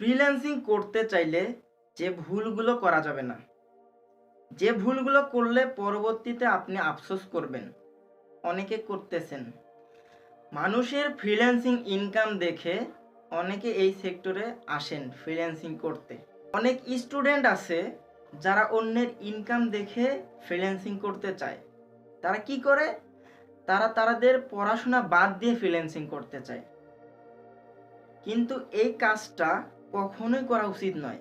Freelancing করতে চাইলে যে ভুলগুলো করা যাবে না, যে ভুলগুলো করলে পরবর্তীতে আপনি আফসোস করবেন, অনেকে করতেছেন। মানুষের ফ্রিল্যান্সিং ইনকাম দেখে অনেকে এই সেক্টরে আসেন ফ্রিল্যান্সিং করতে। অনেক স্টুডেন্ট আছে যারা অন্যের ইনকাম দেখে ফ্রিল্যান্সিং করতে চায়। তারা কি করে? তারা তাদের পড়াশোনা বাদ দিয়ে ফ্রিল্যান্সিং করতে চায়, কিন্তু এই কাজটা কখনোই করা উচিত নয়।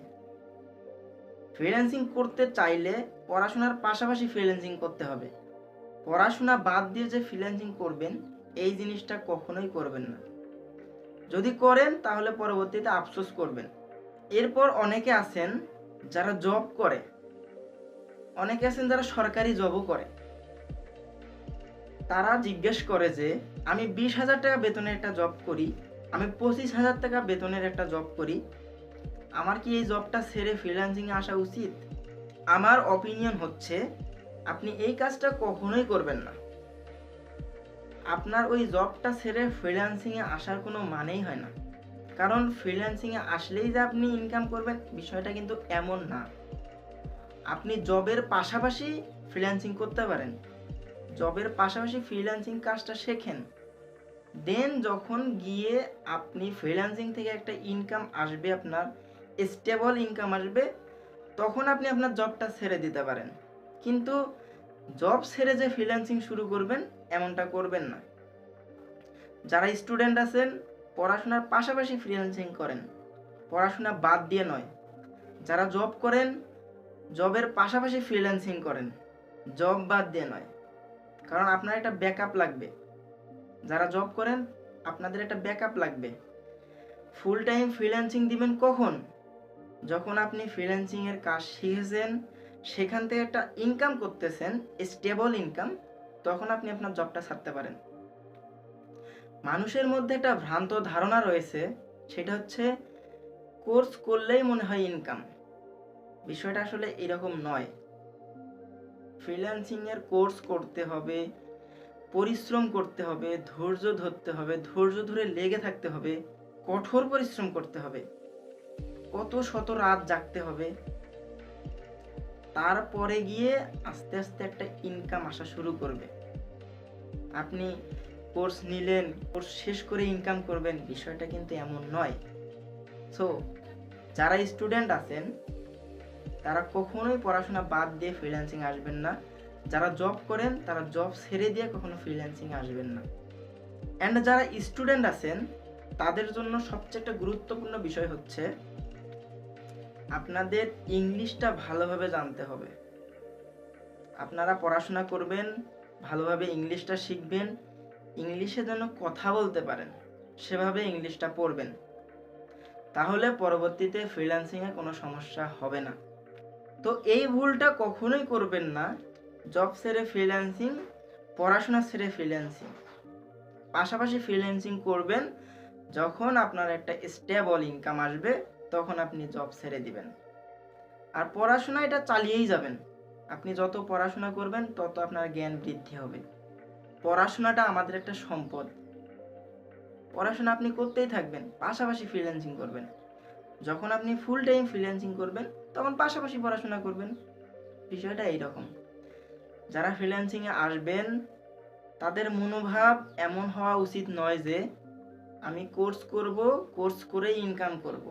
ফ্রিল্যান্সিং করতে চাইলে পড়াশোনার পাশাপাশি ফ্রিল্যান্সিং করতে হবে। পড়াশোনা বাদ দিয়ে যে ফ্রিল্যান্সিং করবেন, এই জিনিসটা কখনোই করবেন না। যদি করেন তাহলে পরবর্তীতে আফসোস করবেন। এরপর অনেকে আছেন যারা জব করে, অনেকে আছেন যারা সরকারি জবও করে। তারা জিজ্ঞেস করে যে আমি 20,000 টাকা বেতনের একটা জব করি, আমি 25,000 টাকা বেতনের একটা জব করি, আমার কি এই জবটা ছেড়ে ফ্রিল্যান্সিংয়ে আসা উচিত? আমার অপিনিয়ন হচ্ছে আপনি এই কাজটা কখনোই করবেন না। আপনার ওই জবটা ছেড়ে ফ্রিল্যান্সিংয়ে আসার কোনো মানেই হয় না। কারণ ফ্রিল্যান্সিংয়ে আসলেই যে আপনি ইনকাম করবেন, বিষয়টা কিন্তু এমন না। আপনি জবের পাশাপাশি ফ্রিল্যান্সিং করতে পারেন। জবের পাশাপাশি ফ্রিল্যান্সিং কাজটা শেখেন, দেন যখন গিয়ে আপনি ফ্রিল্যান্সিং থেকে একটা ইনকাম আসবে, আপনার স্টেবল ইনকাম আসবে, তখন আপনি আপনার জবটা ছেড়ে দিতে পারেন। কিন্তু জব ছেড়ে যে ফ্রিল্যান্সিং শুরু করবেন, এমনটা করবেন না। যারা স্টুডেন্ট আছেন, পড়াশোনার পাশাপাশি ফ্রিল্যান্সিং করেন, পড়াশোনা বাদ দিয়ে নয়। যারা জব করেন, জবের পাশাপাশি ফ্রিল্যান্সিং করেন, জব বাদ দিয়ে নয়। কারণ আপনার একটা ব্যাকআপ লাগবে। যারা জব করেন, আপনাদের একটা ব্যাকআপ লাগবে। ফুল টাইম ফ্রিল্যান্সিং দিবেন কখন? যখন আপনি ফ্রিল্যান্সিংয়ের কাজ শিখেছেন, সেখান থেকে একটা ইনকাম করতেছেন, স্টেবল ইনকাম, তখন আপনি আপনার জবটা ছাড়তে পারেন। মানুষের মধ্যে একটা ভ্রান্ত ধারণা রয়েছে, সেটা হচ্ছে কোর্স করলেই মনে হয় ইনকাম। বিষয়টা আসলে এরকম নয়। ফ্রিল্যান্সিংয়ের কোর্স করতে হবে, পরিশ্রম করতে হবে, ধৈর্য ধরতে হবে, ধৈর্য ধরে লেগে থাকতে হবে, কঠোর পরিশ্রম করতে হবে, কত শত রাত জাগতে হবে। তারপরে গিয়ে আস্তে আস্তে একটা ইনকাম আসা শুরু করবে। আপনি কোর্স নিলেন, কোর্স শেষ করে ইনকাম করবেন, বিষয়টা কিন্তু এমন নয়। সো যারা স্টুডেন্ট আছেন, তারা কখনোই পড়াশোনা বাদ দিয়ে ফ্রিল্যান্সিং আসবেন না। যারা জব করেন, তারা জব ছেড়ে দিয়ে কখনো ফ্রিল্যান্সিং আসবেন না। অ্যান্ড যারা স্টুডেন্ট আছেন, তাদের জন্য সবচেয়ে একটা গুরুত্বপূর্ণ বিষয় হচ্ছে আপনাদের ইংলিশটা ভালোভাবে জানতে হবে। আপনারা পড়াশোনা করবেন, ভালোভাবে ইংলিশটা শিখবেন, ইংলিশে যেন কথা বলতে পারেন, সেভাবে ইংলিশটা পড়বেন। তাহলে পরবর্তীতে ফ্রিল্যান্সিংয়ে কোনো সমস্যা হবে না। তো এই ভুলটা কখনোই করবেন না, জব ছেড়ে ফ্রিল্যান্সিং, পড়াশোনা ছেড়ে ফ্রিল্যান্সিং। পাশাপাশি ফ্রিল্যান্সিং করবেন, যখন আপনার একটা স্টেবল ইনকাম আসবে, তখন আপনি জব ছেড়ে দিবেন। আর পড়াশোনা এটা চালিয়েই যাবেন। আপনি যত পড়াশোনা করবেন, তত আপনার জ্ঞান বৃদ্ধি হবে। পড়াশোনাটা আমাদের একটা সম্পদ। পড়াশোনা আপনি করতেই থাকবেন, পাশাপাশি ফ্রিল্যান্সিং করবেন। যখন আপনি ফুল টাইম ফ্রিল্যান্সিং করবেন, তখন পাশাপাশি পড়াশোনা করবেন। বিষয়টা এইরকম। যারা ফ্রিল্যান্সিংয়ে আসবেন, তাদের মনোভাব এমন হওয়া উচিত নয় যে আমি কোর্স করব, কোর্স করেই ইনকাম করব।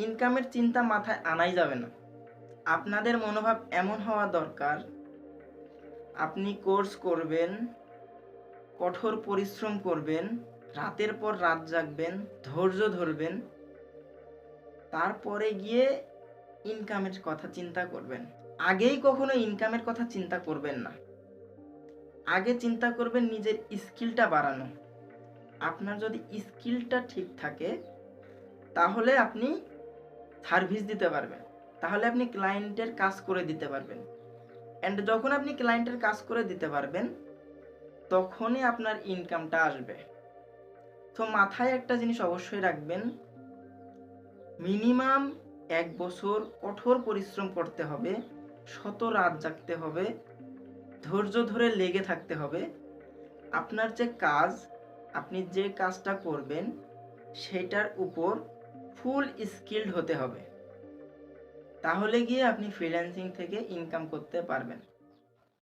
ইনকামের চিন্তা মাথায় আনাই যাবে না। আপনাদের মনোভাব এমন হওয়া দরকার, আপনি কোর্স করবেন, কঠোর পরিশ্রম করবেন, রাতের পর রাত জাগবেন, ধৈর্য ধরবেন, তারপরে গিয়ে ইনকামের কথা চিন্তা করবেন। আগেই কখনো ইনকামের কথা চিন্তা করবেন না। আগে চিন্তা করবেন নিজের স্কিলটা বাড়ানো। আপনার যদি স্কিলটা ঠিক থাকে, তাহলে আপনি সার্ভিস দিতে পারবেন, তাহলে আপনি ক্লায়েন্টের কাজ করে দিতে পারবেন। অ্যান্ড যখন আপনি ক্লায়েন্টের কাজ করে দিতে পারবেন, তখনই আপনার ইনকামটা আসবে। তো মাথায় একটা জিনিস অবশ্যই রাখবেন, মিনিমাম 1 বছর কঠোর পরিশ্রম করতে হবে, শত রাত জাগতে হবে, ধৈর্য ধরে লেগে থাকতে হবে। আপনার যে কাজ, আপনি যে কাজটা করবেন, সেটার উপর ফুল স্কিলড হতে হবে, তাহলে গিয়ে আপনি ফ্রিল্যান্সিং থেকে ইনকাম করতে পারবেন।